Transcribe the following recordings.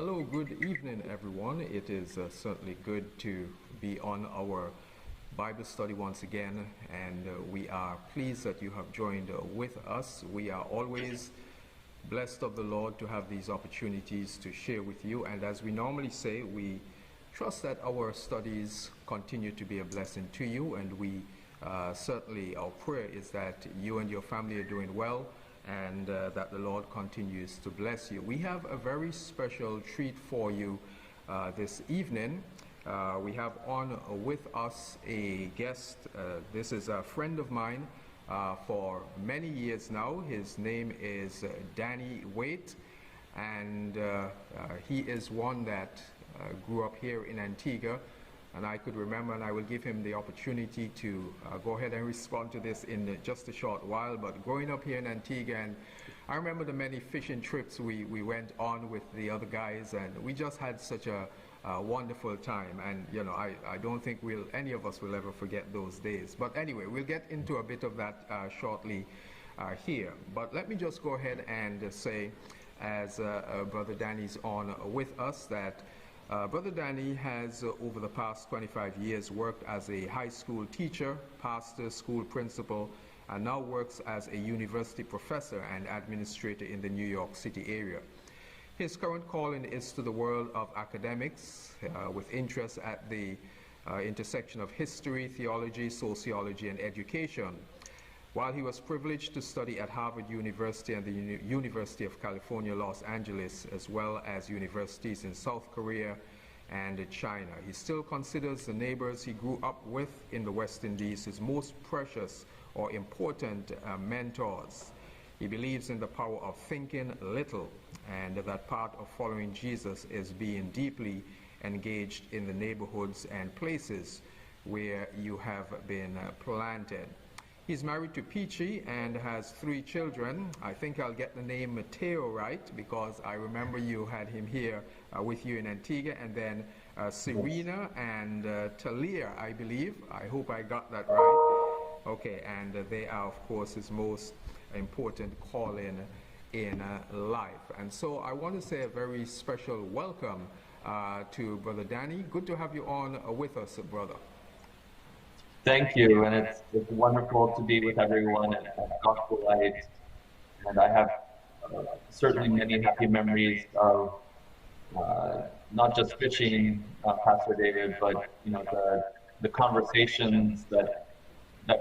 Hello, good evening, everyone. It is certainly good to be on our Bible study once again, and we are pleased that you have joined with us. We are always blessed of the Lord to have these opportunities to share with you, and as we normally say, we trust that our studies continue to be a blessing to you, and we certainly, our prayer is that you and your family are doing well, and that the Lord continues to bless you. We have a very special treat for you this evening. We have on with us a guest. This is a friend of mine for many years now. His name is Danny Waite, and he is one that grew up here in Antigua. And I could remember, and I will give him the opportunity to go ahead and respond to this in just a short while. But growing up here in Antigua, and I remember the many fishing trips we went on with the other guys, and we just had such a wonderful time. And you know, I don't think any of us will ever forget those days. But anyway, we'll get into a bit of that shortly here. But let me just go ahead and say, as Brother Danny's on with us, that Brother Danny has, over the past 25 years, worked as a high school teacher, pastor, school principal, and now works as a university professor and administrator in the New York City area. His current calling is to the world of academics, with interest at the intersection of history, theology, sociology, and education. While he was privileged to study at Harvard University and the University of California, Los Angeles, as well as universities in South Korea and China, he still considers the neighbors he grew up with in the West Indies his most precious or important mentors. He believes in the power of thinking little, and that part of following Jesus is being deeply engaged in the neighborhoods and places where you have been planted. He's married to Peachy and has 3 children. I think I'll get the name Mateo right, because I remember you had him here with you in Antigua, and then Serena and Talia, I believe. I hope I got that right. Okay, and they are, of course, his most important calling in life. And so I want to say a very special welcome to Brother Danny. Good to have you on with us, brother. Thank you, and it's wonderful to be with everyone at Gospel Light, and I have certainly many happy memories of not just fishing, Pastor David, but you know the conversations that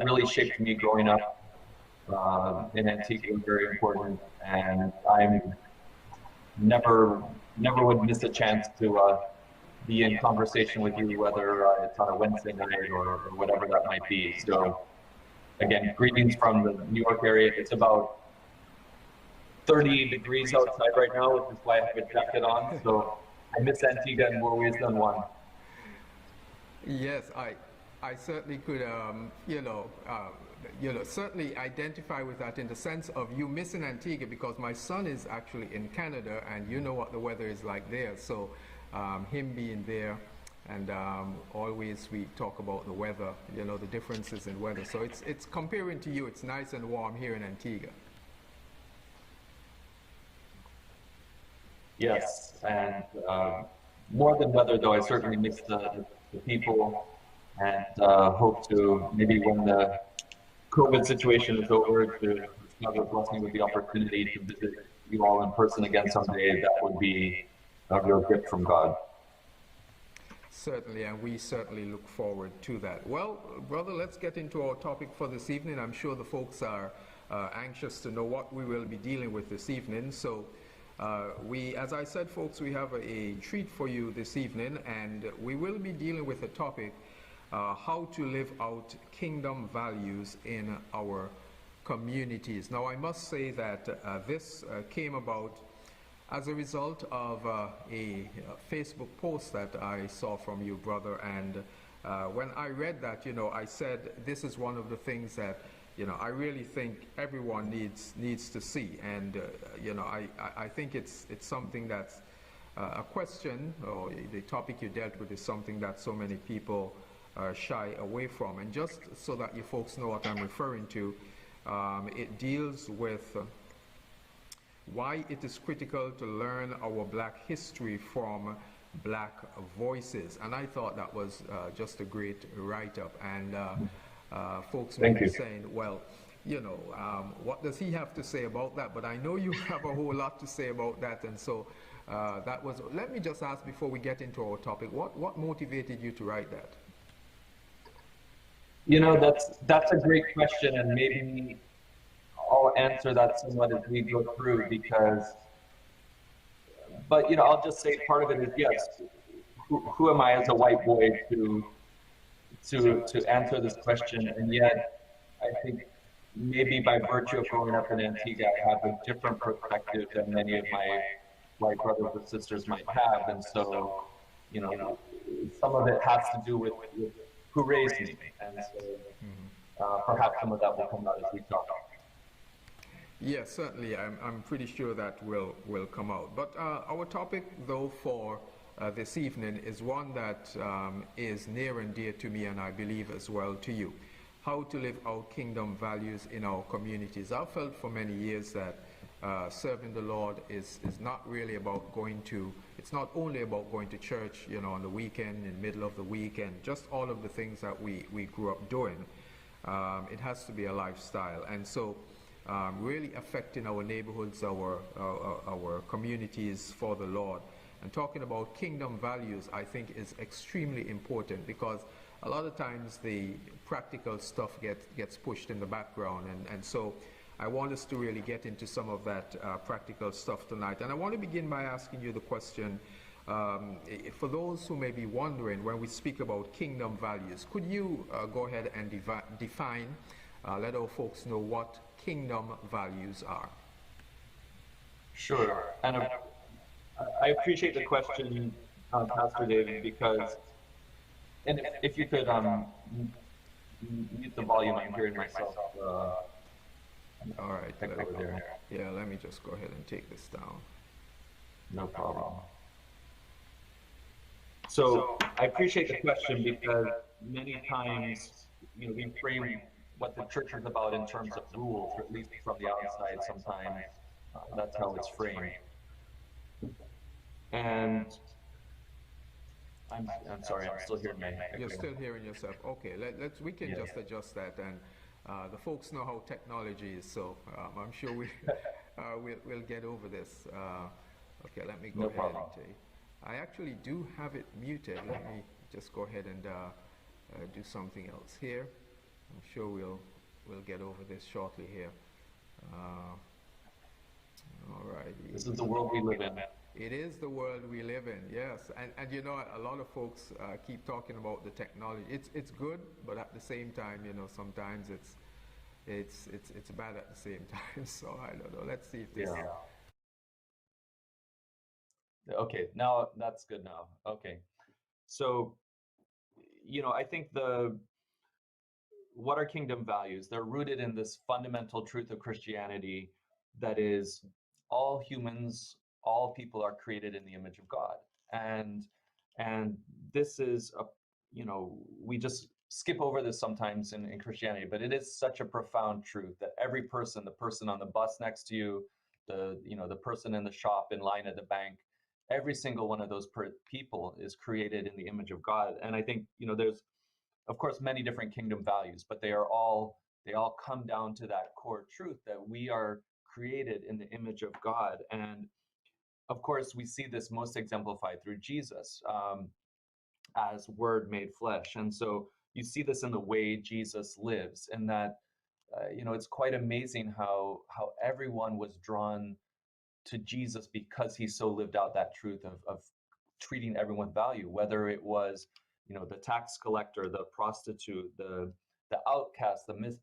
really shaped me growing up in Antigua are very important, and I'm never would miss a chance to be in conversation with you, whether it's on a Wednesday night or whatever that might be. So again, greetings from the New York area. It's about 30 degrees outside right now, which is why I have a jacket on. So I miss Antigua in more ways than one. Yes, I certainly could, certainly identify with that in the sense of you missing Antigua, because my son is actually in Canada, and you know what the weather is like there. So him being there, and always we talk about the weather, you know, the differences in weather. So it's comparing to you, it's nice and warm here in Antigua. Yes, and more than weather, though, I certainly miss the people, and hope to, maybe when the COVID situation is over, to God bless me with the opportunity to visit you all in person again someday. That would be a real gift from God. Certainly, and we certainly look forward to that. Well, brother, let's get into our topic for this evening. I'm sure the folks are anxious to know what we will be dealing with this evening. So as I said, folks, we have a treat for you this evening, and we will be dealing with a topic, how to live out kingdom values in our communities. Now, I must say that this came about as a result of a Facebook post that I saw from you, brother, and when I read that, you know, I said this is one of the things that, you know, I really think everyone needs to see, and you know, I think it's something that's a question, or the topic you dealt with is something that so many people shy away from. And just so that you folks know what I'm referring to, it deals with why it is critical to learn our black history from black voices. And I thought that was just a great write-up. And folks may be saying, well, what does he have to say about that? But I know you have a whole lot to say about that. And so that was, let me just ask before we get into our topic, what motivated you to write that? That's a great question, and maybe I'll answer that somewhat as we go through, but I'll just say part of it is, yes, who am I as a white boy to answer this question? And yet, I think maybe by virtue of growing up in Antigua, I have a different perspective than many of my white brothers and sisters might have. And so, some of it has to do with who raised me. And so perhaps some of that will come out as we talk. Yes, certainly. I'm pretty sure that will come out. But our topic, though, for this evening is one that is near and dear to me, and I believe as well to you. How to live out kingdom values in our communities. I've felt for many years that serving the Lord is not really about it's not only about going to church, on the weekend, in the middle of the week, and just all of the things that we grew up doing. It has to be a lifestyle. And so really affecting our neighborhoods, our communities for the Lord. And talking about kingdom values, I think, is extremely important, because a lot of times the practical stuff gets pushed in the background. And so I want us to really get into some of that practical stuff tonight. And I want to begin by asking you the question, for those who may be wondering, when we speak about kingdom values, could you go ahead and define, let our folks know what kingdom values are? Sure. And I appreciate the question, Pastor David, because, and if you could mute the volume, I'm hearing myself. All right. Yeah, let me just go ahead and take this down. No problem. So I appreciate the question, because many times, we frame what the church is about in terms of rules, or at least from the outside sometimes. That's how it's framed. And I'm sorry, I'm still hearing my echo. You're still hearing yourself. Okay, we can just adjust that, and the folks know how technology is, so I'm sure we'll get over this. Okay, let me go ahead and take. I actually do have it muted. Let me just go ahead and do something else here. I'm sure we'll get over this shortly here. All right. This is the world we live in. It is the world we live in, yes. And a lot of folks keep talking about the technology. It's good, but at the same time, sometimes it's bad at the same time. So I don't know. Let's see if this. Yeah. Okay, now that's good now. Okay. So, I think what are kingdom values? They're rooted in this fundamental truth of Christianity, that is, all humans, all people are created in the image of God. And this is we just skip over this sometimes in Christianity, but it is such a profound truth that every person, the person on the bus next to you, the person in the shop, in line at the bank, every single one of those people is created in the image of God. And I think, there's, of course, many different kingdom values, but they all come down to that core truth that we are created in the image of God. And of course, we see this most exemplified through Jesus as Word made flesh. And so you see this in the way Jesus lives, and that, it's quite amazing how everyone was drawn to Jesus because he so lived out that truth of treating everyone with value, whether it was, the tax collector, the prostitute, the outcast, the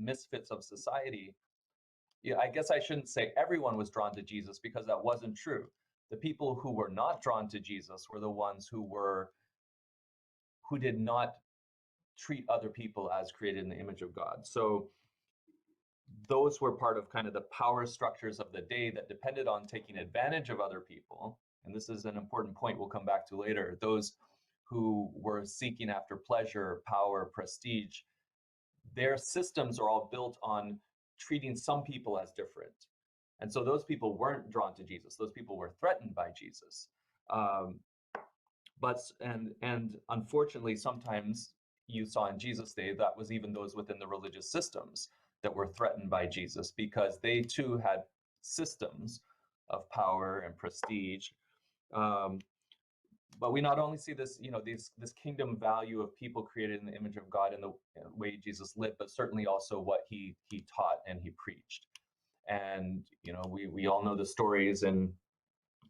misfits of society. Yeah, I guess I shouldn't say everyone was drawn to Jesus, because that wasn't true. The people who were not drawn to Jesus were the ones who did not treat other people as created in the image of God. So those were part of kind of the power structures of the day that depended on taking advantage of other people. And this is an important point we'll come back to later. Those who were seeking after pleasure, power, prestige, their systems are all built on treating some people as different. And so those people weren't drawn to Jesus. Those people were threatened by Jesus. Um, and unfortunately, sometimes you saw in Jesus' day that was even those within the religious systems that were threatened by Jesus, because they too had systems of power and prestige. Um, but we not only see this, this kingdom value of people created in the image of God in the way Jesus lived, but certainly also what he taught and he preached. And we all know the stories in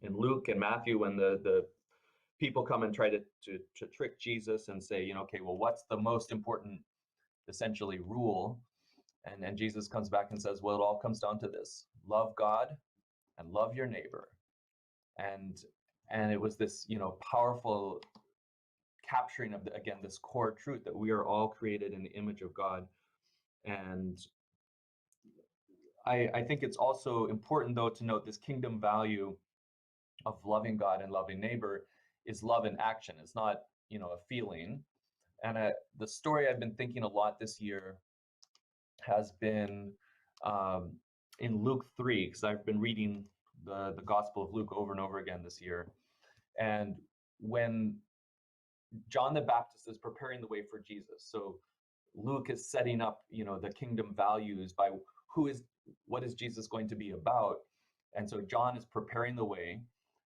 Luke and Matthew when the people come and try to trick Jesus and say, okay, well, what's the most important, essentially, rule? And Jesus comes back and says, well, it all comes down to this: love God and love your neighbor. And it was this, powerful capturing of, again, this core truth that we are all created in the image of God. And I think it's also important, though, to note this kingdom value of loving God and loving neighbor is love in action. It's not, a feeling. And the story I've been thinking a lot this year has been in Luke 3, because I've been reading the Gospel of Luke over and over again this year. And when John the Baptist is preparing the way for Jesus, so Luke is setting up, the kingdom values by what is Jesus going to be about. And so John is preparing the way,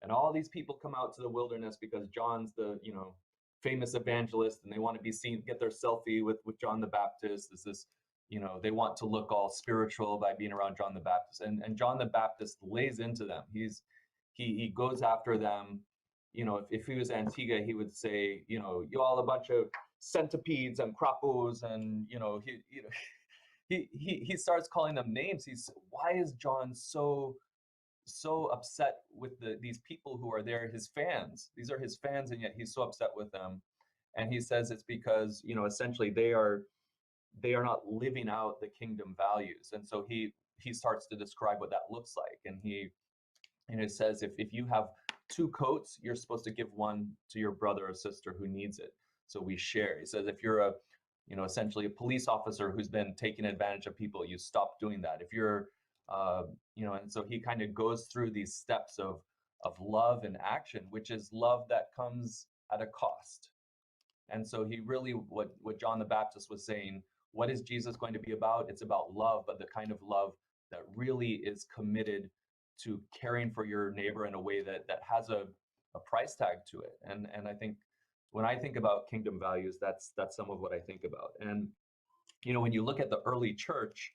and all these people come out to the wilderness because John's the, famous evangelist, and they want to be seen, get their selfie with John the Baptist. They want to look all spiritual by being around John the Baptist. And John the Baptist lays into them. He goes after them. If he was Antigua, he would say, you all a bunch of centipedes and crapos, and he starts calling them names. Why is John so upset with these people who are there, his fans? These are his fans, and yet he's so upset with them. And he says it's because, essentially they are not living out the kingdom values. And so he starts to describe what that looks like. And he says, if you have 2 coats, you're supposed to give one to your brother or sister who needs it. So we share. He says, if you're essentially a police officer who's been taking advantage of people, you stop doing that. If you're, and so he kind of goes through these steps of love and action, which is love that comes at a cost. And so he really, what John the Baptist was saying, what is Jesus going to be about? It's about love, but the kind of love that really is committed to caring for your neighbor in a way that has a price tag to it. And I think when I think about kingdom values, that's some of what I think about. And when you look at the early church,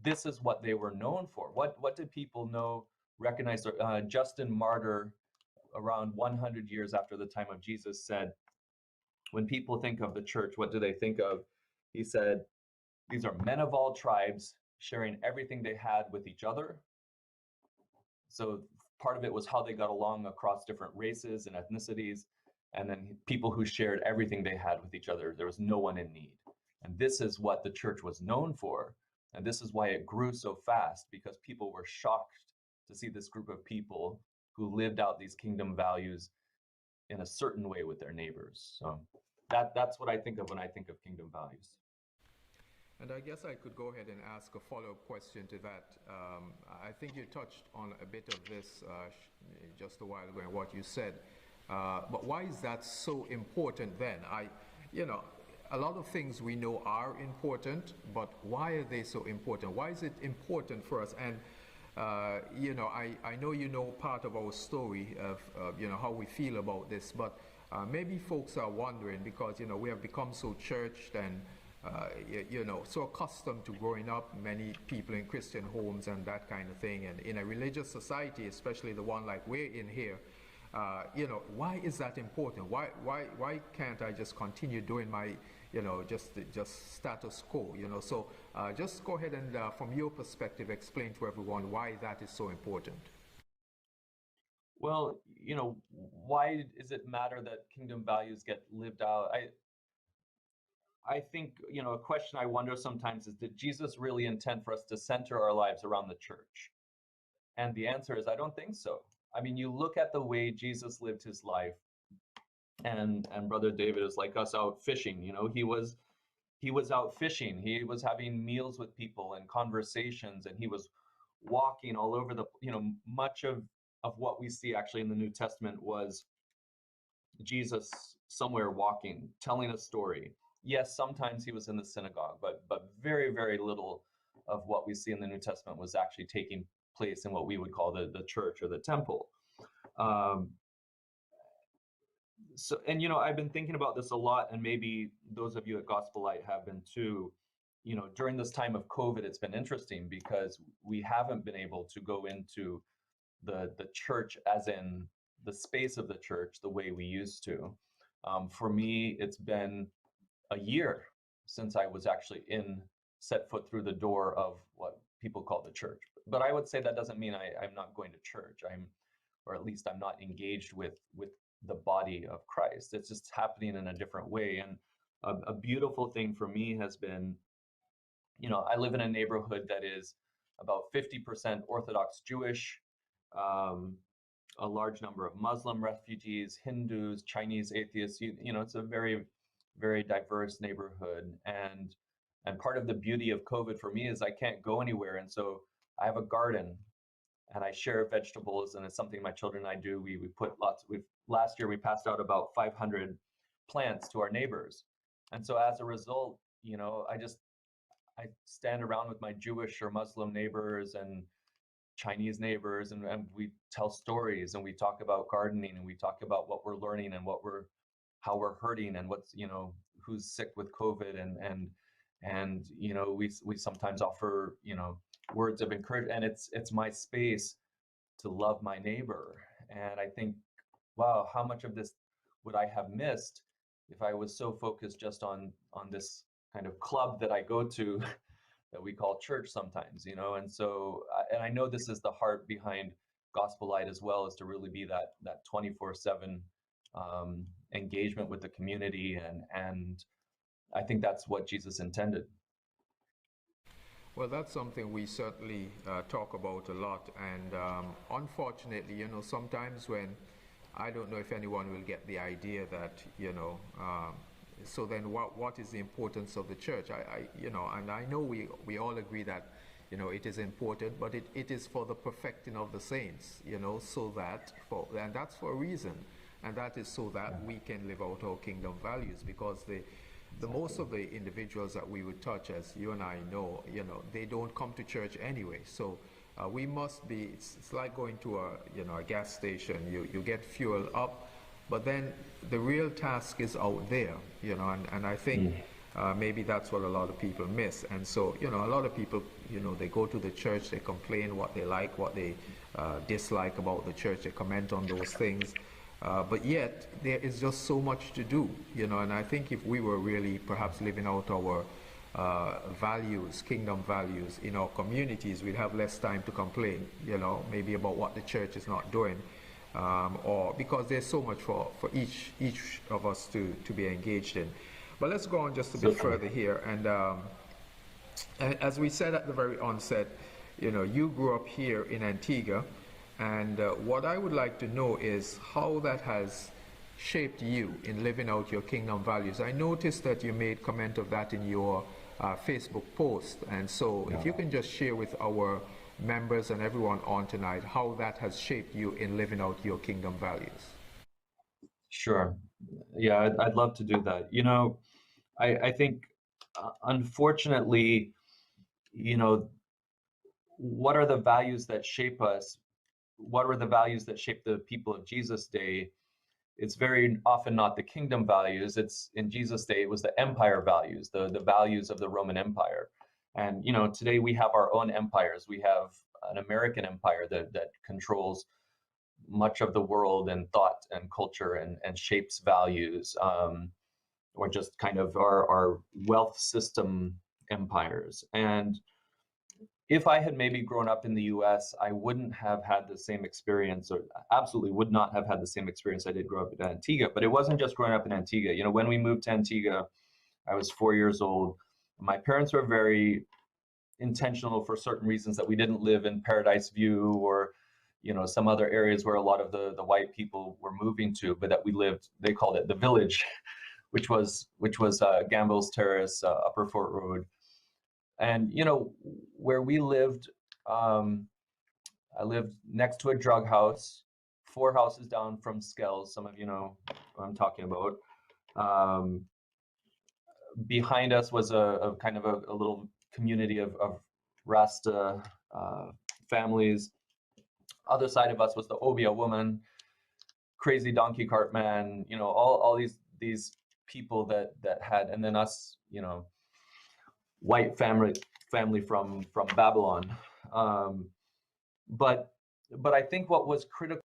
this is what they were known for. What did people recognize? Justin Martyr, around 100 years after the time of Jesus, said, when people think of the church, what do they think of? He said, these are men of all tribes sharing everything they had with each other. So part of it was how they got along across different races and ethnicities, and then people who shared everything they had with each other. There was no one in need. And this is what the church was known for. And this is why it grew so fast, because people were shocked to see this group of people who lived out these kingdom values in a certain way with their neighbors. So that's what I think of when I think of kingdom values. And I guess I could go ahead and ask a follow-up question to that. I think you touched on a bit of this just a while ago in what you said. But why is that so important then? A lot of things we know are important, but why are they so important? Why is it important for us? And I know part of our story of how we feel about this, but maybe folks are wondering, because we have become so churched and so accustomed to growing up, many people in Christian homes and that kind of thing, and in a religious society, especially the one like we're in here. Why is that important? Why can't I just continue doing my just status quo? So just go ahead and from your perspective explain to everyone why that is so important. Well, why does it matter that kingdom values get lived out? I think, a question I wonder sometimes is, did Jesus really intend for us to center our lives around the church? And the answer is, I don't think so. I mean, you look at the way Jesus lived his life, and Brother David is like us out fishing. He was out fishing. He was having meals with people and conversations, and he was walking all over the, much of what we see actually in the New Testament was Jesus somewhere walking, telling a story. Yes, sometimes he was in the synagogue, but very, very little of what we see in the New Testament was actually taking place in what we would call the church or the temple. Um, so, and I've been thinking about this a lot, and maybe those of you at Gospel Light have been too. During this time of COVID, it's been interesting because we haven't been able to go into the church, as in the space of the church, the way we used to. For me, it's been a year since I was actually set foot through the door of what people call the church. But I would say that doesn't mean I'm not going to church. Or at least I'm not engaged with the body of Christ. It's just happening in a different way. And a beautiful thing for me has been, I live in a neighborhood that is about 50% Orthodox Jewish, a large number of Muslim refugees, Hindus, Chinese atheists. It's a very, very diverse neighborhood. And part of the beauty of COVID for me is I can't go anywhere. And so I have a garden and I share vegetables, and it's something my children and I do. We put last year we passed out about 500 plants to our neighbors. And so as a result, I stand around with my Jewish or Muslim neighbors and Chinese neighbors, and we tell stories, and we talk about gardening, and we talk about what we're learning and how we're hurting, and what's, who's sick with COVID, and we sometimes offer, words of encouragement, and it's my space to love my neighbor. And I think, wow, how much of this would I have missed if I was so focused just on this kind of club that I go to that we call church sometimes, and so, and I know this is the heart behind Gospel Light as well, is to really be that 24/7 engagement with the community, and I think that's what Jesus intended. Well, that's something we certainly talk about a lot, and unfortunately, sometimes when I don't know if anyone will get the idea that, so then what is the importance of the church? And I know we all agree that, it is important, but it is for the perfecting of the saints, so that, and that's for a reason, and that is so that we can live out our kingdom values, because the most of the individuals that we would touch, as you and I know, they don't come to church anyway. So we must be, it's like going to a gas station. You get fuel up, but then the real task is out there, and I think maybe that's what a lot of people miss. And so, a lot of people, they go to the church, they complain what they like, what they dislike about the church, they comment on those things. But yet, there is just so much to do, and I think if we were really perhaps living out our values, kingdom values in our communities, we'd have less time to complain, maybe about what the church is not doing, or because there's so much for each of us to be engaged in. But let's go on just a bit further here. And as we said at the very onset, you grew up here in Antigua. And what I would like to know is how that has shaped you in living out your kingdom values. I noticed that you made comment of that in your Facebook post. And so if you can just share with our members and everyone on tonight how that has shaped you in living out your kingdom values. Sure. Yeah, I'd love to do that. I think, unfortunately, what are the values that shape us? What were the values that shaped the people of Jesus' day? It's very often not the kingdom values. It's in Jesus' day, it was the empire values, the values of the Roman Empire. And today we have our own empires. We have an American empire that controls much of the world and thought and culture and shapes values, or just kind of our wealth system empires. And if I had maybe grown up in the US, I wouldn't have had the same experience, or absolutely would not have had the same experience I did grow up in Antigua. But it wasn't just growing up in Antigua. When we moved to Antigua, I was 4 years old. My parents were very intentional, for certain reasons, that we didn't live in Paradise View or some other areas where a lot of the white people were moving to, but that we lived, they called it the village, which was Gamble's Terrace, Upper Fort Road. And where we lived, I lived next to a drug house, 4 houses down from Skells. Some of you know what I'm talking about. Behind us was a kind of a little community of Rasta families. Other side of us was the Obia woman, crazy donkey cart man, you know, all these people that had, and then us, you know, white family from Babylon. But I think what was critical,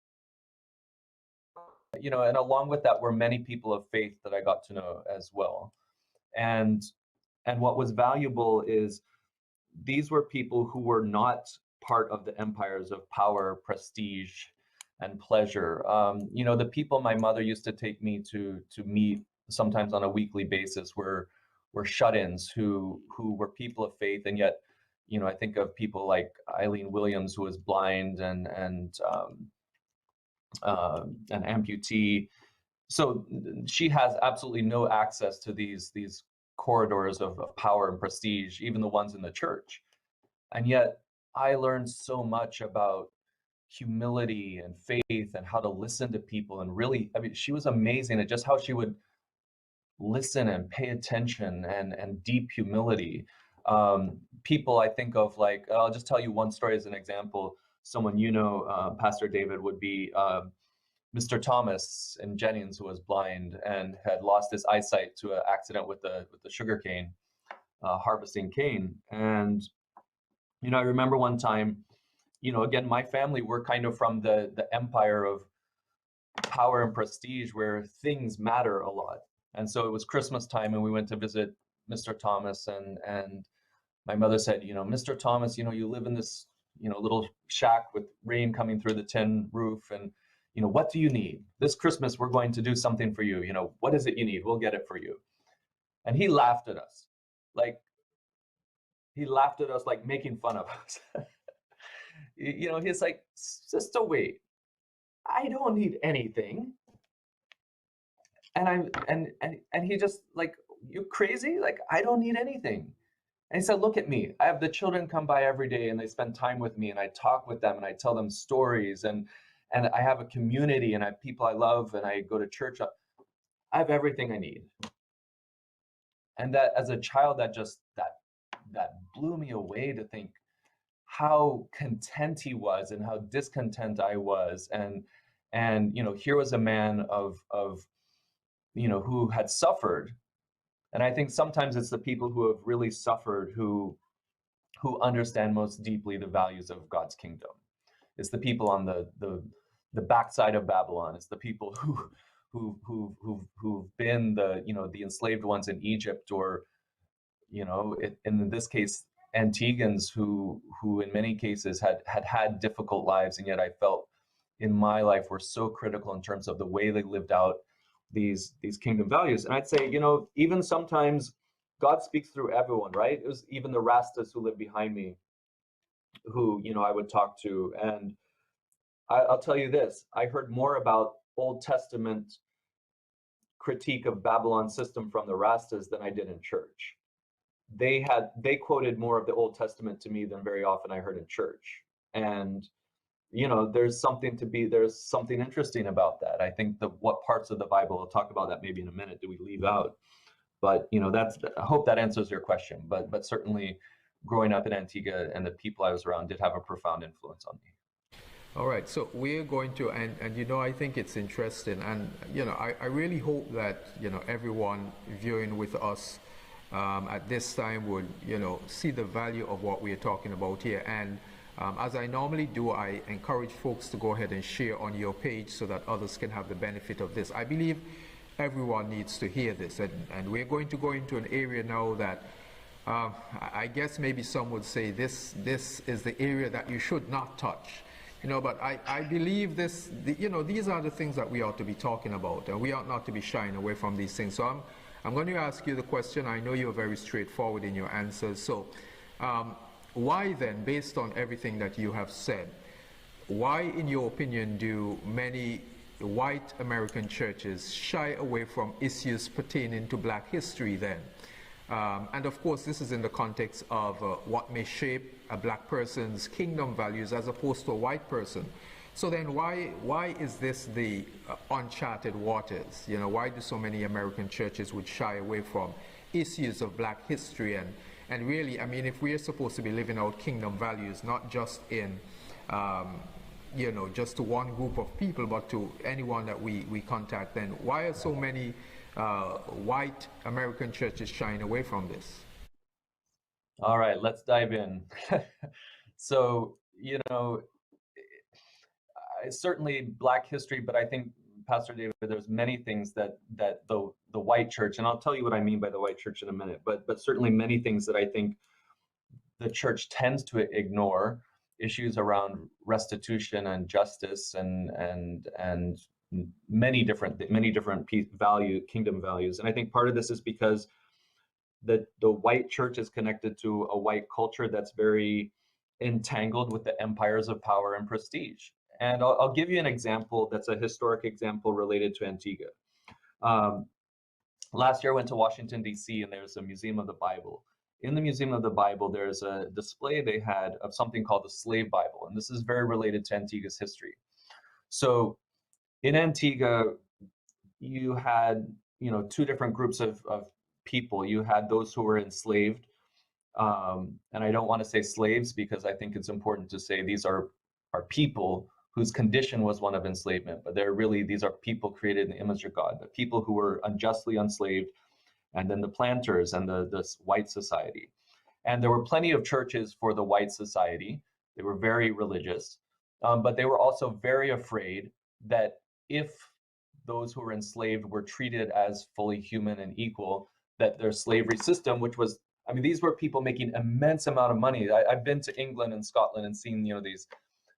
you know, and along with that were many people of faith that I got to know as well. And what was valuable is these were people who were not part of the empires of power, prestige, and pleasure. You know, the people my mother used to take me to meet sometimes on a weekly basis were shut-ins who were people of faith, and yet, you know, I think of people like Eileen Williams, who was blind and an amputee. So she has absolutely no access to these corridors of power and prestige, even the ones in the church. And yet I learned so much about humility and faith and how to listen to people. And really, I mean, she was amazing at just how she would listen and pay attention and deep humility. People I think of, like, I'll just tell you one story as an example. Someone, you know, Pastor David, would be Mr. Thomas in Jennings, who was blind and had lost his eyesight to an accident with the sugar cane, harvesting cane. And, you know, I remember one time, you know, again, my family, were kind of from the empire of power and prestige where things matter a lot. And so it was Christmas time and we went to visit Mr. Thomas, and my mother said, you know, Mr. Thomas, you know, you live in this, you know, little shack with rain coming through the tin roof, and, you know, what do you need? This Christmas, we're going to do something for you. You know, what is it you need? We'll get it for you. And he laughed at us. Like, he laughed at us, like making fun of us. You know, he's like, sister, wait, I don't need anything. And he just like, you crazy? Like, I don't need anything. And he said, look at me. I have the children come by every day and they spend time with me, and I talk with them and I tell them stories, and I have a community and I have people I love, and I go to church. I have everything I need. And that, as a child, that blew me away, to think how content he was and how discontent I was. And you know, here was a man of you know, who had suffered. And I think sometimes it's the people who have really suffered who understand most deeply the values of God's kingdom. It's the people on the backside of Babylon. It's the people who've been the, you know, the enslaved ones in Egypt, or, you know, in this case, Antiguans who in many cases had difficult lives, and yet I felt in my life were so critical in terms of the way they lived out these kingdom values. And I'd say, you know, even sometimes God speaks through everyone, right? It was even the Rastas who lived behind me, who, you know, I would talk to. And I'll tell you this, I heard more about Old Testament critique of Babylon system from the Rastas than I did in church. They quoted more of the Old Testament to me than very often I heard in church. And, you know, there's something interesting about that. I think what parts of the Bible, I'll talk about that maybe in a minute, do we leave out? But, you know, I hope that answers your question. But certainly growing up in Antigua and the people I was around did have a profound influence on me. All right, so we're going to, and you know, I think it's interesting, and, you know, I really hope that, you know, everyone viewing with us at this time would, you know, see the value of what we're talking about here. And as I normally do, I encourage folks to go ahead and share on your page so that others can have the benefit of this. I believe everyone needs to hear this, and we're going to go into an area now that I guess maybe some would say this is the area that you should not touch. You know, but I believe you know, these are the things that we ought to be talking about, and we ought not to be shying away from these things. So I'm going to ask you the question. I know you're very straightforward in your answers. So why then, based on everything that you have said, why, in your opinion, do many white American churches shy away from issues pertaining to black history then? And of course, this is in the context of what may shape a black person's kingdom values as opposed to a white person. So then why is this the uncharted waters? You know, why do so many American churches would shy away from issues of black history? And really, I mean, if we are supposed to be living out kingdom values, not just in, you know, just to one group of people, but to anyone that we contact, then why are so many white American churches shying away from this? All right, let's dive in. So, you know, certainly Black history, but I think, Pastor David, there's many things that the white church, and I'll tell you what I mean by the white church in a minute, but certainly many things that I think the church tends to ignore, issues around restitution and justice and many different kingdom values. And I think part of this is because the white church is connected to a white culture that's very entangled with the empires of power and prestige. And I'll give you an example that's a historic example related to Antigua. Last year I went to Washington, D.C., and there's a Museum of the Bible. In the Museum of the Bible, there's a display they had of something called the Slave Bible, and this is very related to Antigua's history. So in Antigua, you had, you know, two different groups of people. You had those who were enslaved, and I don't want to say slaves because I think it's important to say these are people whose condition was one of enslavement, but these are people created in the image of God, the people who were unjustly enslaved, and then the planters and the white society. And there were plenty of churches for the white society. They were very religious, but they were also very afraid that if those who were enslaved were treated as fully human and equal, that their slavery system, which was, I mean, these were people making immense amount of money. I've been to England and Scotland and seen, you know, these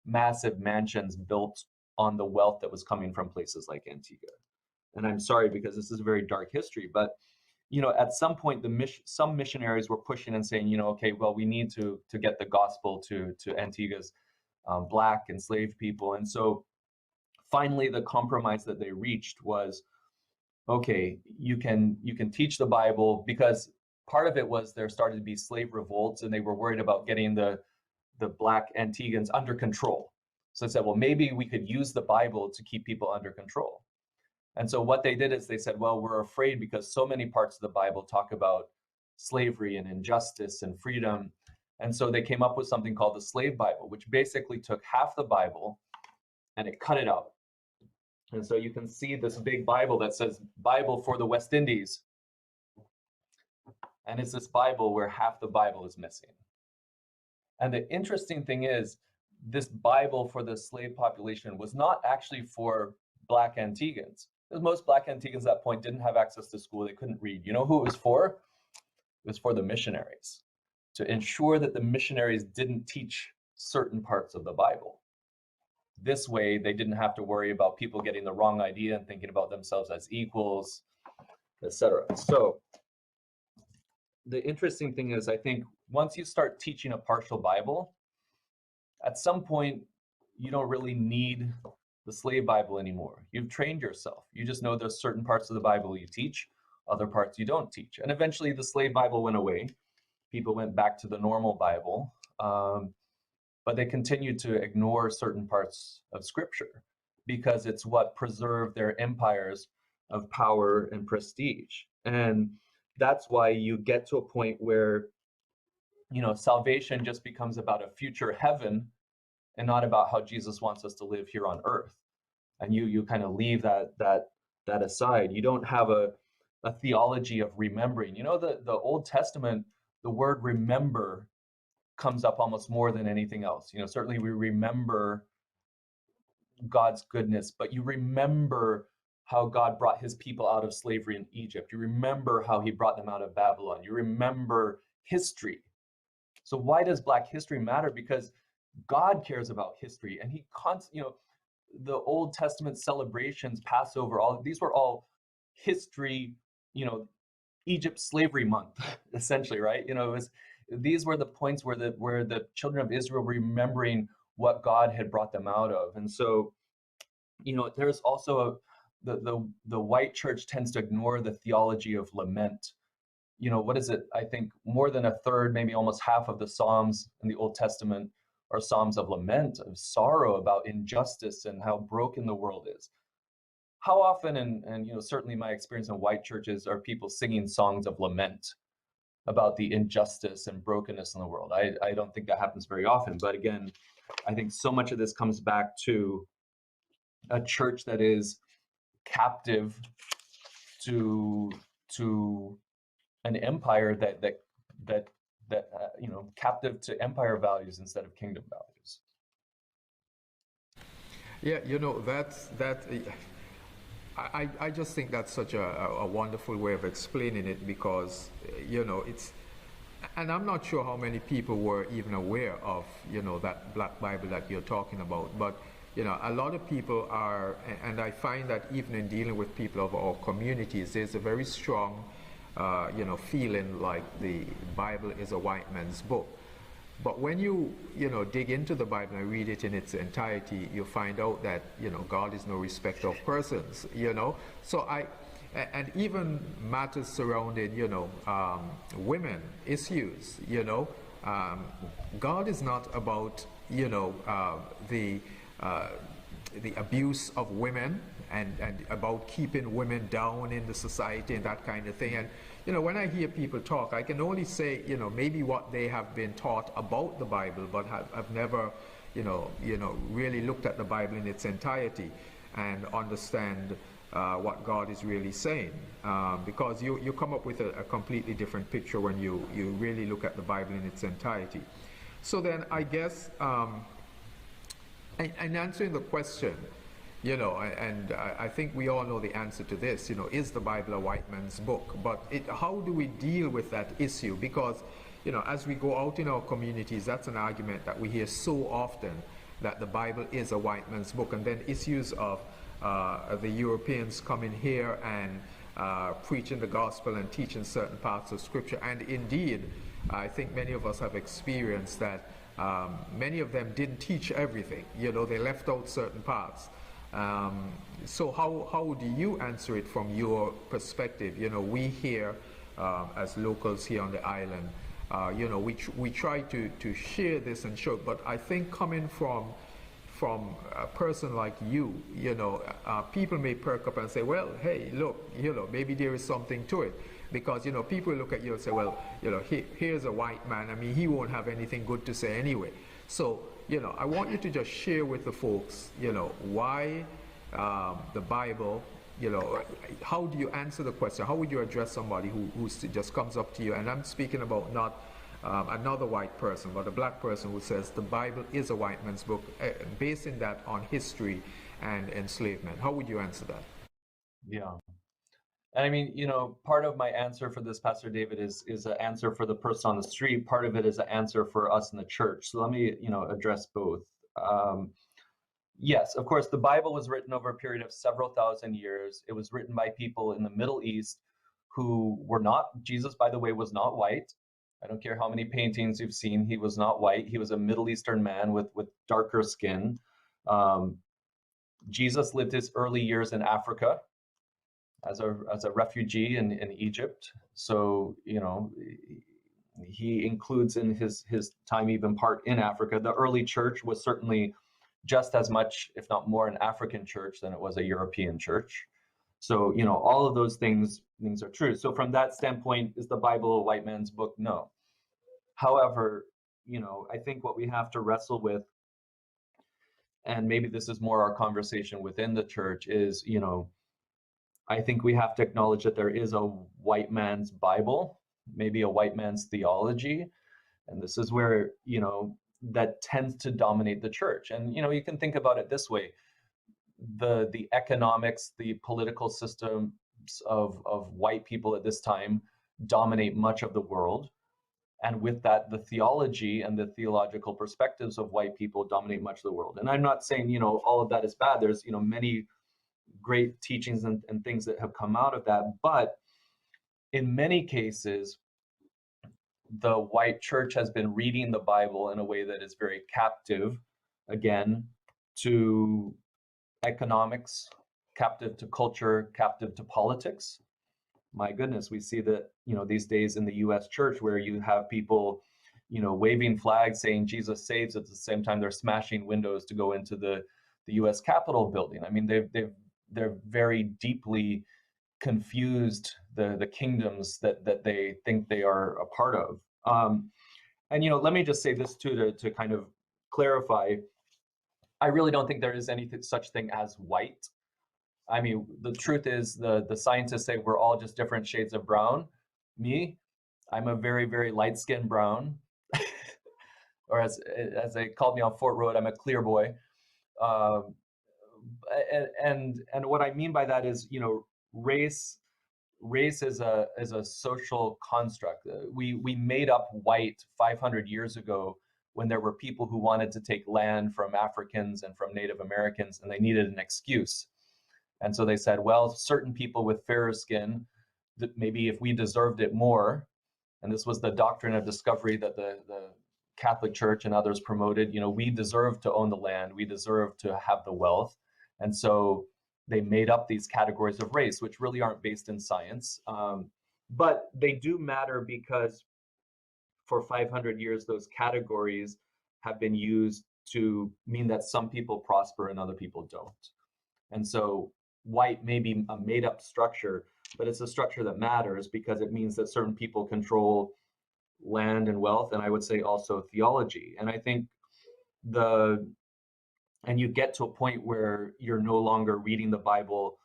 massive mansions built on the wealth that was coming from places like Antigua. And I'm sorry because this is a very dark history, but you know, at some point, some missionaries were pushing and saying, you know, okay, well, we need to get the gospel to Antigua's Black enslaved people. And so finally, the compromise that they reached was, okay, you can teach the Bible, because part of it was there started to be slave revolts, and they were worried about getting the Black Antiguans under control. So they said, well, maybe we could use the Bible to keep people under control. And so what they did is they said, well, we're afraid because so many parts of the Bible talk about slavery and injustice and freedom. And so they came up with something called the Slave Bible, which basically took half the Bible and it cut it out. And so you can see this big Bible that says Bible for the West Indies. And it's this Bible where half the Bible is missing. And the interesting thing is, this Bible for the slave population was not actually for Black Antiguans, because most Black Antiguans at that point didn't have access to school. They couldn't read. You know who it was for? It was for the missionaries, to ensure that the missionaries didn't teach certain parts of the Bible. This way, they didn't have to worry about people getting the wrong idea and thinking about themselves as equals, etc. So the interesting thing is, I think once you start teaching a partial Bible, at some point, you don't really need the slave Bible anymore. You've trained yourself. You just know there's certain parts of the Bible you teach, other parts you don't teach. And eventually the slave Bible went away. People went back to the normal Bible, but they continued to ignore certain parts of Scripture because it's what preserved their empires of power and prestige. And that's why you get to a point where, you know, salvation just becomes about a future heaven and not about how Jesus wants us to live here on earth. And you kind of leave that aside. You don't have a theology of remembering. You know, the Old Testament, the word remember comes up almost more than anything else. You know, certainly we remember God's goodness, but you remember how God brought his people out of slavery in Egypt. You remember how he brought them out of Babylon. You remember history. So why does Black history matter? Because God cares about history, and you know, the Old Testament celebrations, Passover, all these were all history, you know, Egypt slavery month, essentially, right? You know, these were the points where the children of Israel were remembering what God had brought them out of. And so, you know, there's also the white church tends to ignore the theology of lament. what is it? I think more than a third, maybe almost half of the Psalms in the Old Testament are Psalms of lament, of sorrow about injustice and how broken the world is. How often, and certainly my experience in white churches, are people singing songs of lament about the injustice and brokenness in the world? I don't think that happens very often. But again, I think so much of this comes back to a church that is captive to an empire that captive to empire values instead of kingdom values. Yeah, I just think that's such a wonderful way of explaining it, because it's, and I'm not sure how many people were even aware of that Black Bible that you're talking about, but a lot of people are, and I find that even in dealing with people of our communities, there's a very strong feeling like the Bible is a white man's book. But when you dig into the Bible and read it in its entirety, you find out that God is no respecter of persons. So and even matters surrounding women issues. God is not about the abuse of women and about keeping women down in the society and that kind of thing. And when I hear people talk, I can only say maybe what they have been taught about the Bible, but have never really looked at the Bible in its entirety and understand what God is really saying, because you come up with a completely different picture when you really look at the Bible in its entirety. So then I guess in answering the question, and I think we all know the answer to this, is the Bible a white man's book? But how do we deal with that issue? Because, as we go out in our communities, that's an argument that we hear so often, that the Bible is a white man's book. And then issues of the Europeans coming here and preaching the gospel and teaching certain parts of Scripture. And indeed, I think many of us have experienced that many of them didn't teach everything. They left out certain parts. So how do you answer it from your perspective? We here as locals here on the island, we try to share this and show, but I think coming from a person like you, people may perk up and say, well, hey, look, maybe there is something to it. Because, people look at you and say, well, here's a white man. I mean, he won't have anything good to say anyway. So, I want you to just share with the folks, why the Bible, how do you answer the question? How would you address somebody who just comes up to you? And I'm speaking about not another white person, but a black person who says the Bible is a white man's book, basing that on history and enslavement. How would you answer that? Yeah. And I mean, part of my answer for this, Pastor David, is an answer for the person on the street. Part of it is an answer for us in the church. So let me, address both. Yes, of course, the Bible was written over a period of several thousand years. It was written by people in the Middle East who were not, Jesus, by the way, was not white. I don't care how many paintings you've seen, he was not white. He was a Middle Eastern man with darker skin. Jesus lived his early years in Africa as a refugee in Egypt. So, he includes in his time even part in Africa. The early church was certainly just as much, if not more, an African church than it was a European church. So, all of those things are true. So from that standpoint, is the Bible a white man's book? No. However, I think what we have to wrestle with, and maybe this is more our conversation within the church, is, I think we have to acknowledge that there is a white man's Bible, maybe a white man's theology. And this is where, that tends to dominate the church. And, you can think about it this way. The economics, the political systems of white people at this time dominate much of the world. And with that, the theology and the theological perspectives of white people dominate much of the world. And I'm not saying, all of that is bad. There's, many great teachings and things that have come out of that. But in many cases, the white church has been reading the Bible in a way that is very captive, again, to economics, captive to culture, captive to politics. my goodness, we see that, these days in the U.S. church where you have people, waving flags saying Jesus saves, at the same time they're smashing windows to go into the U.S. Capitol building. I mean, they're very deeply confused the kingdoms that they think they are a part of. And let me just say this too, to kind of clarify. I really don't think there is anything such thing as white. I mean, the truth is the scientists say we're all just different shades of brown. Me, I'm a very, very light-skinned brown, or as they called me on Fort Road, I'm a clear boy. Um, and what I mean by that is, race is a social construct. We made up white 500 years ago when there were people who wanted to take land from Africans and from Native Americans, and they needed an excuse. And so they said, well, certain people with fairer skin, that maybe if we deserved it more, and this was the doctrine of discovery that the Catholic Church and others promoted, we deserve to own the land, we deserve to have the wealth. And so they made up these categories of race, which really aren't based in science. But they do matter because for 500 years, those categories have been used to mean that some people prosper and other people don't. And so white may be a made up structure, but it's a structure that matters because it means that certain people control land and wealth, and I would say also theology. And I think and you get to a point where you're no longer reading the Bible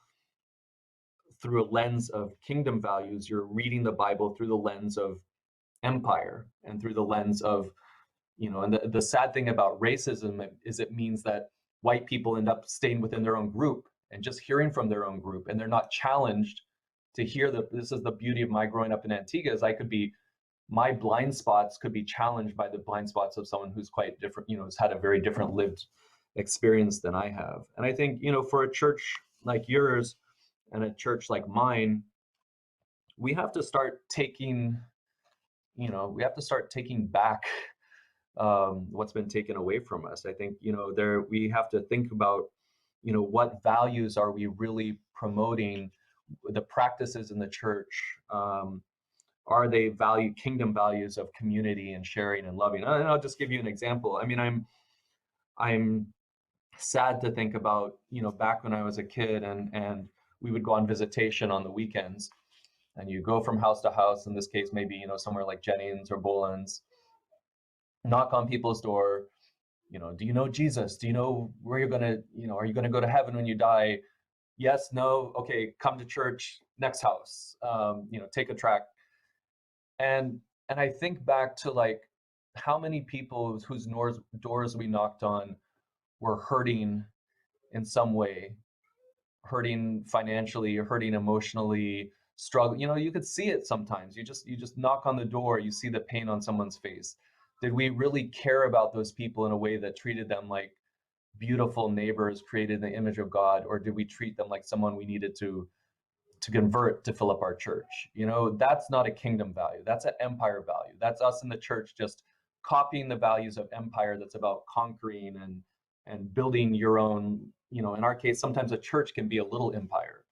through a lens of kingdom values, you're reading the Bible through the lens of empire and through the lens of, and the sad thing about racism is it means that white people end up staying within their own group and just hearing from their own group, and they're not challenged to hear this is the beauty of my growing up in Antigua, is my blind spots could be challenged by the blind spots of someone who's quite different, has had a very different lived experience than I have. And I think, for a church like yours and a church like mine, we have to start taking back what's been taken away from us. I think, we have to think about, what values are we really promoting, the practices in the church. Are they kingdom values of community and sharing and loving? And I'll just give you an example. I mean, I'm sad to think about, back when I was a kid and we would go on visitation on the weekends, and you go from house to house, in this case, maybe, somewhere like Jennings or Boland's, knock on people's door, do you know Jesus? Do you know where you're going to, are you going to go to heaven when you die? Yes, no, okay, come to church, next house, take a tract. And I think back to like how many people whose doors we knocked on were hurting in some way, hurting financially, hurting emotionally, struggle. You could see it sometimes. You just knock on the door, you see the pain on someone's face. Did we really care about those people in a way that treated them like beautiful neighbors created in the image of God, or did we treat them like someone we needed to convert to fill up our church? That's not a kingdom value. That's an empire value. That's us in the church just copying the values of empire that's about conquering and building your own, in our case, sometimes a church can be a little empire.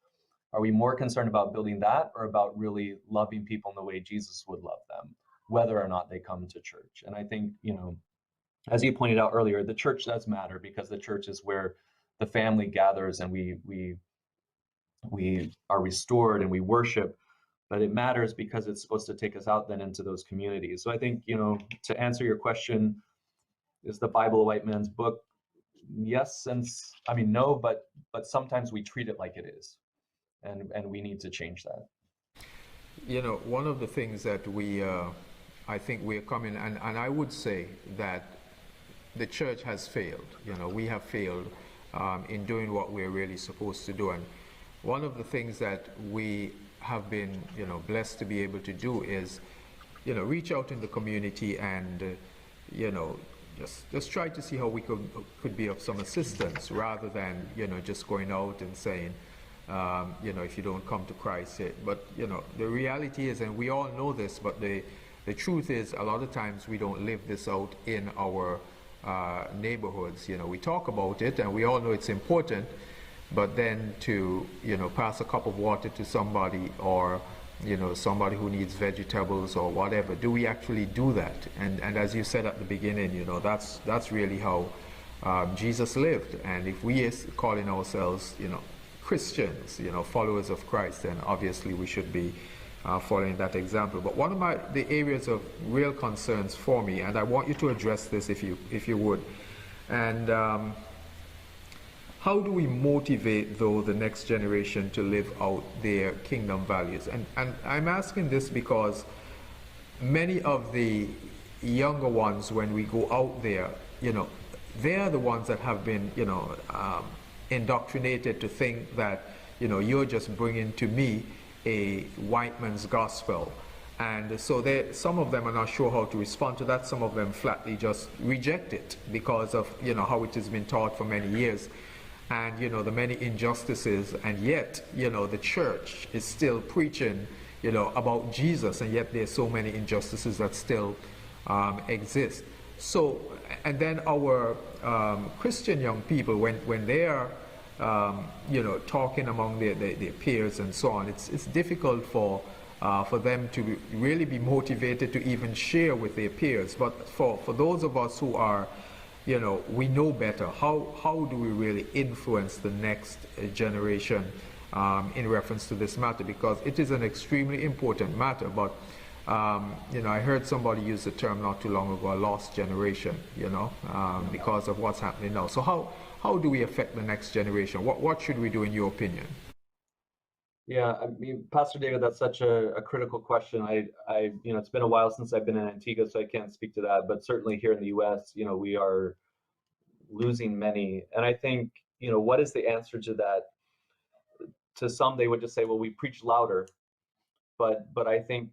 Are we more concerned about building that or about really loving people in the way Jesus would love them, whether or not they come to church? And I think, as you pointed out earlier, the church does matter because the church is where the family gathers and we are restored and we worship, but it matters because it's supposed to take us out then into those communities. So I think, to answer your question, is the Bible a white man's book? Yes, no, but sometimes we treat it like it is, and we need to change that. One of the things that I think we're coming, and I would say that the church has failed. We have failed in doing what we're really supposed to do. And one of the things that we have been, blessed to be able to do is, reach out in the community and, just try to see how we could be of some assistance rather than, just going out and saying, if you don't come to Christ. But, the reality is, and we all know this, but the truth is a lot of times we don't live this out in our neighborhoods. We talk about it and we all know it's important, but then to pass a cup of water to somebody or somebody who needs vegetables or whatever? Do we actually do that? And as you said at the beginning, that's really how Jesus lived. And if we are calling ourselves, Christians, followers of Christ, then obviously we should be following that example. But one of the areas of real concerns for me, and I want you to address this if you would, and how do we motivate, though, the next generation to live out their kingdom values? And I'm asking this because many of the younger ones, when we go out there, they're the ones that have been, indoctrinated to think that, you're just bringing to me a white man's gospel. And so some of them are not sure how to respond to that. Some of them flatly just reject it because of, how it has been taught for many years. And, the many injustices. And yet, the church is still preaching, about Jesus. And yet there's so many injustices that still exist. So, and then our Christian young people, when they are, talking among their peers and so on, it's difficult for them to really be motivated to even share with their peers. But for those of us who are, we know better, how do we really influence the next generation in reference to this matter? Because it is an extremely important matter. But I heard somebody use the term not too long ago, a lost generation, because of what's happening now. So how do we affect the next generation? What should we do, in your opinion? Yeah, I mean, Pastor David, that's such a critical question. It's been a while since I've been in Antigua, so I can't speak to that. But certainly here in the U.S., we are losing many. And I think, what is the answer to that? To some, they would just say, well, we preach louder. But I think,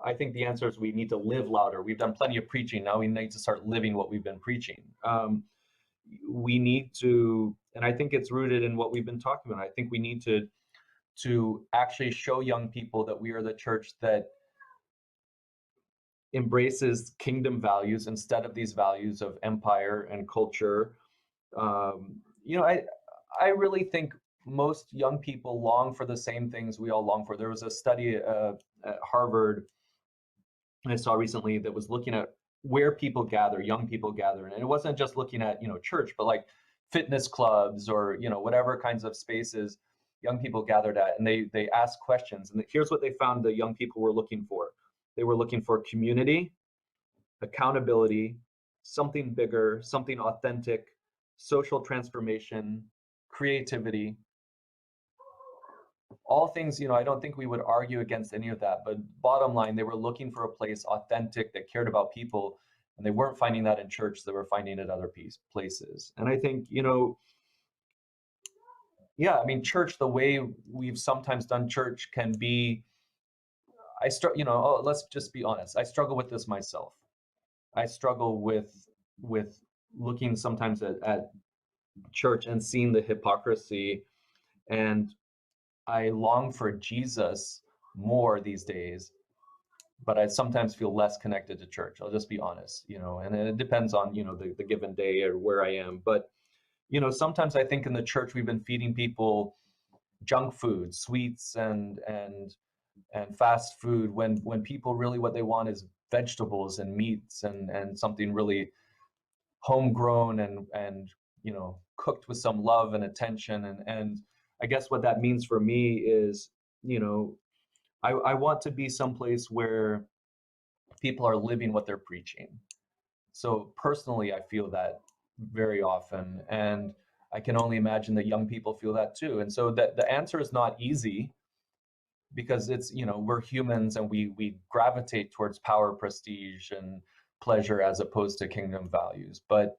I think the answer is we need to live louder. We've done plenty of preaching. Now we need to start living what we've been preaching. We need to, and I think it's rooted in what we've been talking about. I think we need to actually show young people that we are the church that embraces kingdom values instead of these values of empire and culture. I really think most young people long for the same things we all long for. There was a study at Harvard I saw recently that was looking at where people gather, young people gather, and it wasn't just looking at church, but like fitness clubs or whatever kinds of spaces young people gathered at, and they asked questions, and here's what they found the young people were looking for. They were looking for community, accountability, something bigger, something authentic, social transformation, creativity. All things, I don't think we would argue against any of that, but bottom line, they were looking for a place authentic that cared about people, and they weren't finding that in church. They were finding it other places. And I think, church, the way we've sometimes done church can be, let's just be honest. I struggle with this myself. I struggle with looking sometimes at church and seeing the hypocrisy, and I long for Jesus more these days, but I sometimes feel less connected to church. I'll just be honest, and it depends on, the given day or where I am. But, sometimes I think in the church, we've been feeding people junk food, sweets and fast food, when people really, what they want is vegetables and meats and something really homegrown and cooked with some love and attention. And I guess what that means for me is, I want to be someplace where people are living what they're preaching. So personally, I feel that very often, and I can only imagine that young people feel that too. And so that the answer is not easy, because it's, we're humans and we gravitate towards power, prestige, and pleasure as opposed to kingdom values. But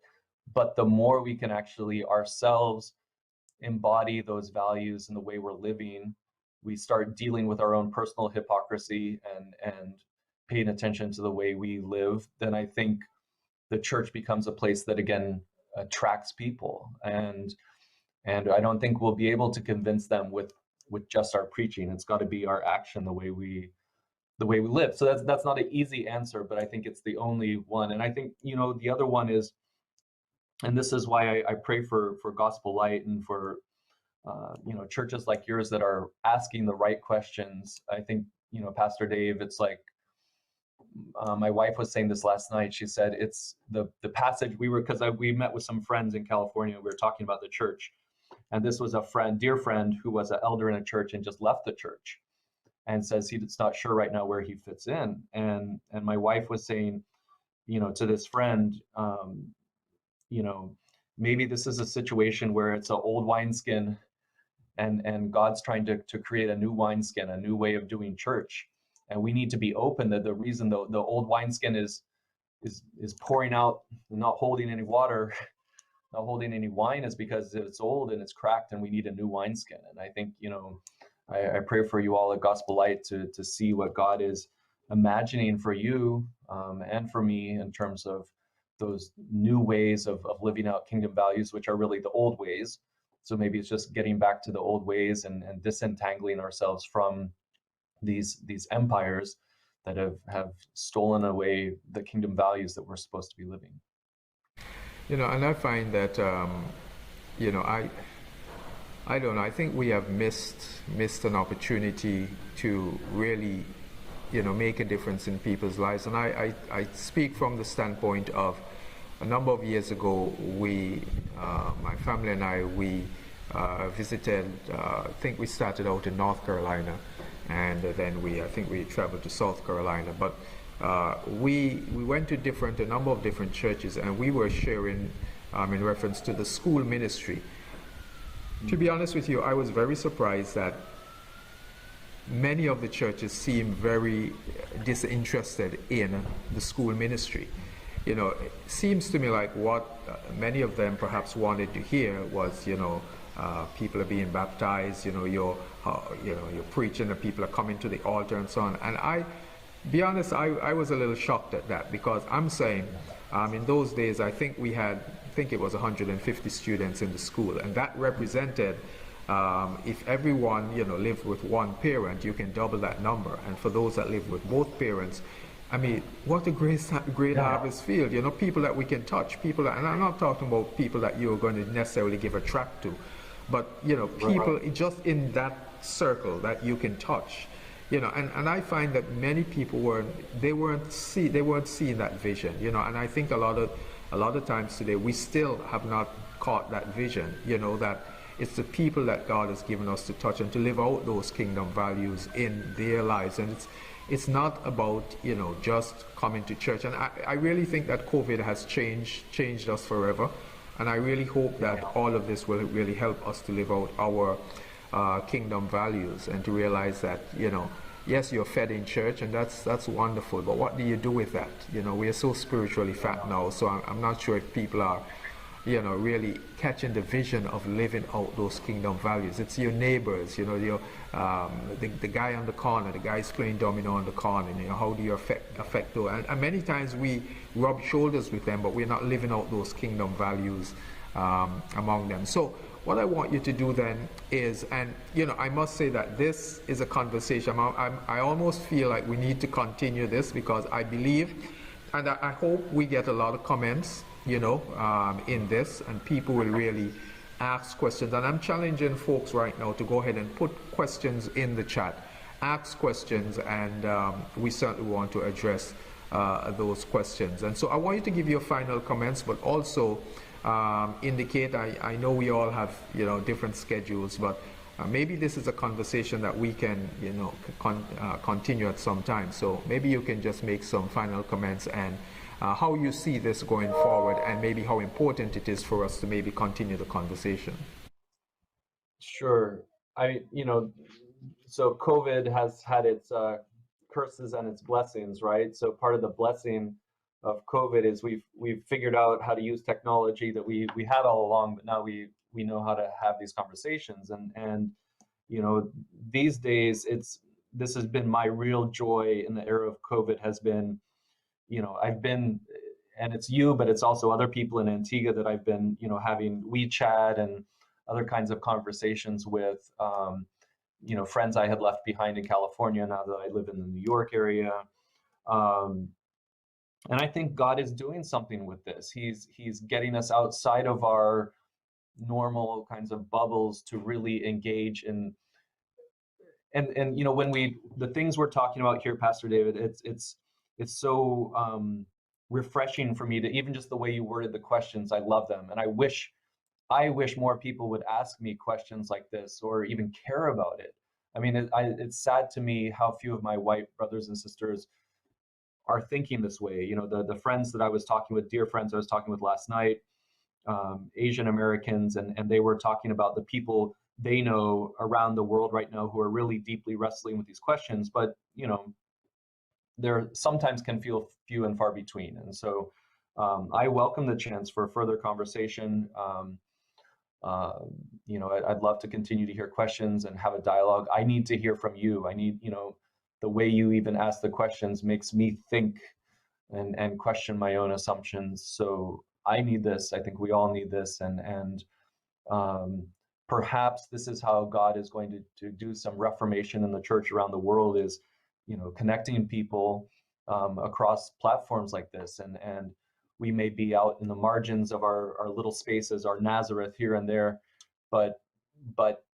the more we can actually ourselves embody those values in the way we're living, we start dealing with our own personal hypocrisy and paying attention to the way we live, then I think the church becomes a place that again attracts people. And I don't think we'll be able to convince them with just our preaching. It's got to be our action, the way we live. So that's not an easy answer, but I think it's the only one. And I think, the other one is, and this is why I pray for Gospel Light and for churches like yours that are asking the right questions. I think, Pastor Dave, it's like, my wife was saying this last night. She said it's the passage because we met with some friends in California. We were talking about the church, and this was a dear friend who was an elder in a church and just left the church, and says he's not sure right now where he fits in. And my wife was saying, to this friend, maybe this is a situation where it's an old wineskin, and God's trying to create a new wineskin, a new way of doing church. And we need to be open that the reason the old wineskin is pouring out, not holding any water, not holding any wine, is because it's old and it's cracked, and we need a new wineskin. And I think, I pray for you all at Gospel Light to see what God is imagining for you, and for me, in terms of those new ways of living out kingdom values, which are really the old ways. So maybe it's just getting back to the old ways and disentangling ourselves from these empires that have stolen away the kingdom values that we're supposed to be living. And I find that, I don't know, I think we have missed an opportunity to really, make a difference in people's lives. And I speak from the standpoint of a number of years ago, my family and I, we visited, I think we started out in North Carolina, and then I think we traveled to South Carolina. But we went to a number of different churches, and we were sharing in reference to the school ministry. To be honest with you, I was very surprised that many of the churches seem very disinterested in the school ministry. It seems to me like what many of them perhaps wanted to hear was, people are being baptized, you're preaching and people are coming to the altar and so on. And be honest, I was a little shocked at that, because I'm saying, in those days, I think it was 150 students in the school, and that represented, if everyone, lived with one parent, you can double that number. And for those that live with both parents, I mean, what a great harvest field, people that we can touch, people that, and I'm not talking about people that you're going to necessarily give a tract to, but, people just in that circle that you can touch, and I find that many people weren't seeing that vision, and I think a lot of times today we still have not caught that vision, that it's the people that God has given us to touch and to live out those kingdom values in their lives. And it's not about, just coming to church. And I really think that COVID has changed us forever. And I really hope that all of this will really help us to live out our kingdom values, and to realize that, yes, you're fed in church, and that's wonderful, but what do you do with that? We are so spiritually fat now, so I'm not sure if people are, really catching the vision of living out those kingdom values. It's your neighbors, the guy on the corner, the guy's playing domino on the corner, how do you affect those? And many times we rub shoulders with them, but we're not living out those kingdom values among them. So what I want you to do then is, and I must say that this is a conversation, I almost feel like we need to continue this, because I believe, and I hope we get a lot of comments, in this, and people will really ask questions. And I'm challenging folks right now to go ahead and put questions in the chat, ask questions, and we certainly want to address those questions. And so I want you to give your final comments, but also indicate, I know we all have different schedules, but maybe this is a conversation that we can continue at some time. So maybe you can just make some final comments, and how you see this going forward, and maybe how important it is for us to maybe continue the conversation. Sure. So COVID has had its curses and its blessings, right? So part of the blessing of COVID is we've figured out how to use technology that we had all along, but now we know how to have these conversations. And these days this has been my real joy in the era of COVID, has been, I've been, and it's you, but it's also other people in Antigua that I've been, having WeChat and other kinds of conversations with, friends I had left behind in California now that I live in the New York area. And I think God is doing something with this. He's getting us outside of our, normal kinds of bubbles to really engage in. And you know, when the things we're talking about here, Pastor David, it's so refreshing for me to, even just the way you worded the questions. I love them, and I wish more people would ask me questions like this, or even care about it. I mean, it's sad to me how few of my white brothers and sisters are thinking this way. You know, the friends that I was talking with, dear friends I was talking with last night, Asian Americans, and they were talking about the people they know around the world right now who are really deeply wrestling with these questions, but you know, there sometimes can feel few and far between. And so I welcome the chance for further conversation. You know, I'd love to continue to hear questions and have a dialogue. I need to hear from you. I need, you know, the way you even ask the questions makes me think and question my own assumptions. So I need this. I think we all need this. And perhaps this is how God is going to do some reformation in the church around the world, is, you know, connecting people across platforms like this. And we may be out in the margins of our little spaces, our Nazareth here and there, but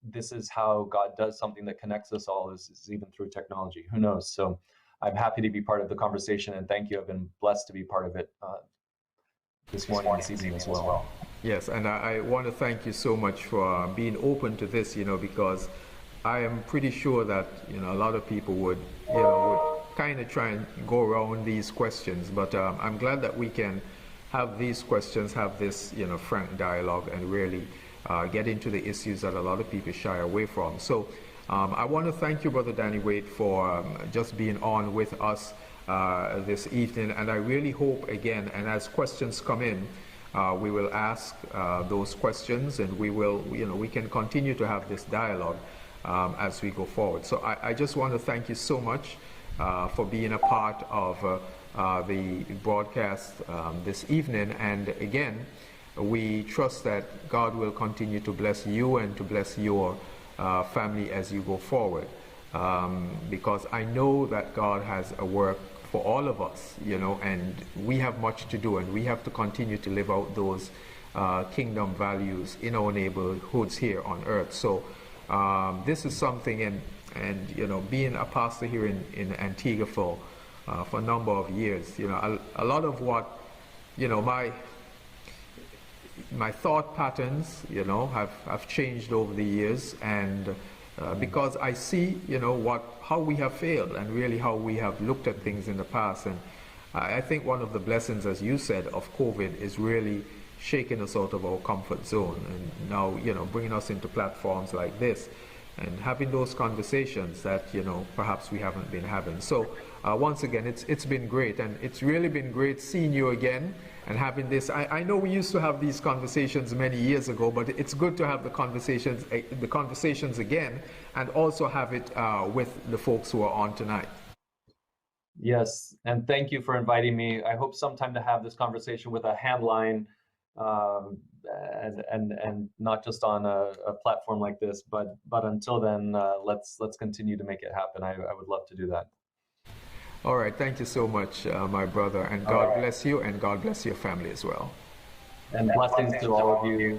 this is how God does something that connects us all, is even through technology. Who knows? So I'm happy to be part of the conversation, and thank you. I've been blessed to be part of it this morning, this evening as well. Yes, and I want to thank you so much for being open to this, you know, because I am pretty sure that, you know, a lot of people would kind of try and go around these questions, but I'm glad that we can have these questions, have this, you know, frank dialogue, and really get into the issues that a lot of people shy away from. So I want to thank you, Brother Danny Wade, for just being on with us this evening, and I really hope, again, and as questions come in, we will ask those questions, and we will, you know, we can continue to have this dialogue as we go forward. So I just want to thank you so much for being a part of the broadcast this evening. And again, we trust that God will continue to bless you and to bless your family as you go forward, because I know that God has a work for all of us, you know, and we have much to do, and we have to continue to live out those kingdom values in our neighborhoods here on earth. So this is something, and you know, being a pastor here in Antigua for a number of years, you know, a lot of what, you know, my thought patterns, you know, have changed over the years, and because I see, you know, how we have failed, and really how we have looked at things in the past. And I think one of the blessings, as you said, of COVID is really shaking us out of our comfort zone, and now, you know, bringing us into platforms like this and having those conversations that, you know, perhaps we haven't been having. So once again, it's been great, and it's really been great seeing you again and having this. I know we used to have these conversations many years ago, but it's good to have the conversations again, and also have it with the folks who are on tonight. Yes, and thank you for inviting me. I hope sometime to have this conversation with a handline, and not just on a platform like this. But until then, let's continue to make it happen. I would love to do that. All right, thank you so much, my brother, and God bless you, and God bless your family as well. And blessings to all of you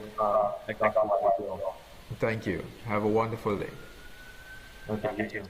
at Gospel Light. Thank you. Have a wonderful day. Okay, you too.